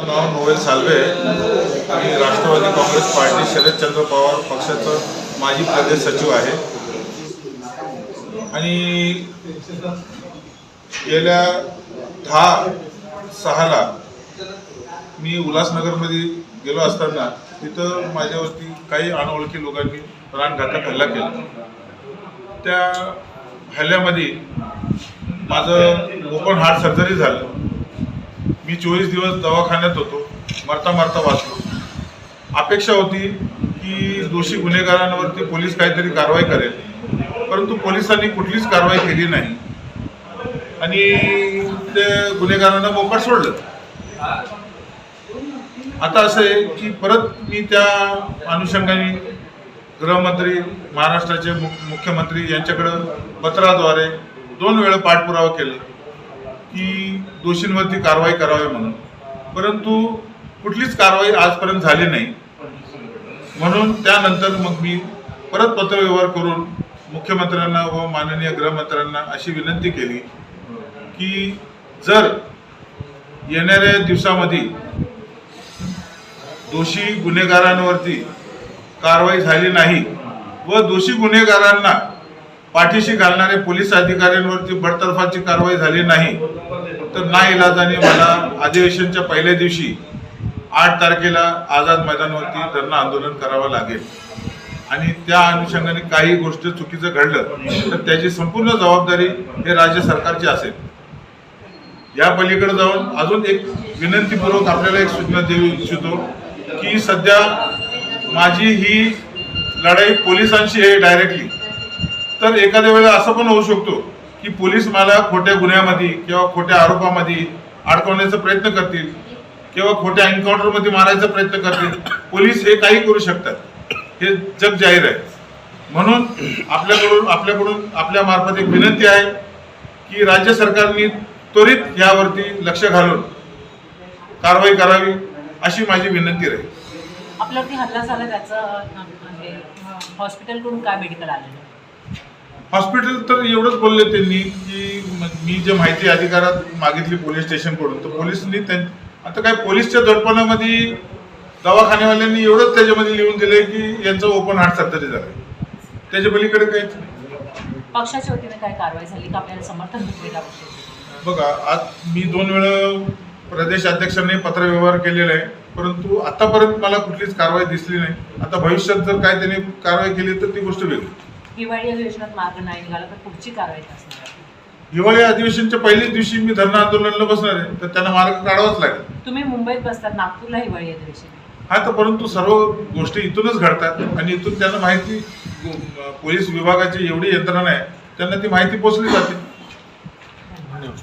माझं नाव नोवेल साल्वे आणि राष्ट्रवादी काँग्रेस पार्टी शरदचंद्र पवार पक्षाचं माजी प्रदेश सचिव आहे। आणि गेल्या 10/6ला मी उल्हासनगरमध्ये गेलो असताना तिथं माझ्यावरती काही अनोळखी लोकांनी प्राणघातक हल्ला केला। त्या हल्ल्यामध्ये माझं ओपन हार्ट सर्जरी झालं। मी 24 दिवस दवाखान्यात होतो, मरता मरता वाचलो। अपेक्षा होती की दोषी गुन्हेगारांवरती पोलीस काहीतरी कारवाई करेल, परंतु पोलिसांनी कुठलीच कारवाई केली नाही आणि ते गुन्हेगारांना मोकाट सोडलं। आता असं आहे की परत मी त्या अनुषंगाने गृहमंत्री, महाराष्ट्राचे मुख्यमंत्री यांच्याकडे पत्राद्वारे 2 वेळा पाठपुरावा केला की दोषींवरती कारवाई करावी म्हणून, परंतु कुठलीच कारवाई आजपर्यंत झाली नाही। म्हणून त्यानंतर मग मी परत पत्रव्यवहार करून मुख्यमंत्र्यांना व माननीय गृहमंत्र्यांना अशी विनंती केली की जर येणाऱ्या दिवसामध्ये दोषी गुन्हेगारांवरती कारवाई झाली नाही व दोषी गुन्हेगारांना पाठीशी घालणारे पोलीस अधिकाऱ्यांवरती बडतर्फाची कारवाई झाली नाही तर नाईलाजाने मला अधिवेशनच्या पहिल्या दिवशी 8 तारखेला आझाद मैदानावरती धरणं आंदोलन करावं लागेल। आणि त्या अनुषंगाने काही गोष्ट चुकीचं घडलं तर त्याची संपूर्ण जबाबदारी हे राज्य सरकारची असेल। या पलीकडे जाऊन अजून एक विनंतीपूर्वक आपल्याला एक सूचना देऊ इच्छितो की सध्या माझी ही लढाई पोलिसांशी आहे डायरेक्टली, तर एखाद्या वेळेला असं पण होऊ शकतो की पोलीस मला खोट्या गुन्ह्यामध्ये किंवा खोट्या आरोपामध्ये अडकवण्याचा प्रयत्न करतील किंवा खोट्या एन्काउंटरमध्ये मारायचा प्रयत्न करतील। पोलीस हे काही करू शकतात, हे जग जाहीर आहे। म्हणून आपल्याकडून आपल्या मार्फत एक विनंती आहे की राज्य सरकारने त्वरित यावरती लक्ष घालून कारवाई करावी अशी माझी विनंती राहील। आपल्यावरती हल्ला झाला त्याचं हॉस्पिटलकडून काय मेडिकल आलेलं? हॉस्पिटल तर एवढंच बोलले त्यांनी की मी जे माहिती अधिकारात मागितली पोलीस स्टेशनकडून, तर पोलिसांनी आता काय पोलीसच्या दडपणामध्ये दवाखानेवाल्यांनी एवढंच त्याच्यामध्ये लिहून दिलंय की यांचं ओपन हार्ट सर्जरी झालं, त्याच्या पलीकडे काहीच नाही। पक्षाच्या वतीने काय कारवाई झाली का आपल्याला समर्थन भेटले? बघा, आज मी 2 वेळा प्रदेश अध्यक्षांनी पत्रव्यवहार केलेला आहे, परंतु आतापर्यंत मला कुठलीच कारवाई दिसली नाही। आता भविष्यात जर काय त्यांनी कारवाई केली तर ती गोष्ट वेगळी। हिवाळी अधिवेशनात मार्ग नाही निघाला तर पुढची कारवाई असणार? हिवाळी अधिवेशनच्या पहिल्याच दिवशी मी धरणं आंदोलनाला बसणार आहे, तर त्यांना मार्ग काढावाच लागेल। तुम्ही मुंबईत बसतात, नागपूरला हिवाळी अधिवेशन हा, तर परंतु सर्व गोष्टी इथूनच घडतात आणि इथून त्यांना माहिती, पोलीस विभागाची एवढी यंत्रणा आहे, त्यांना ती माहिती पोहोचली जाते। धन्यवाद।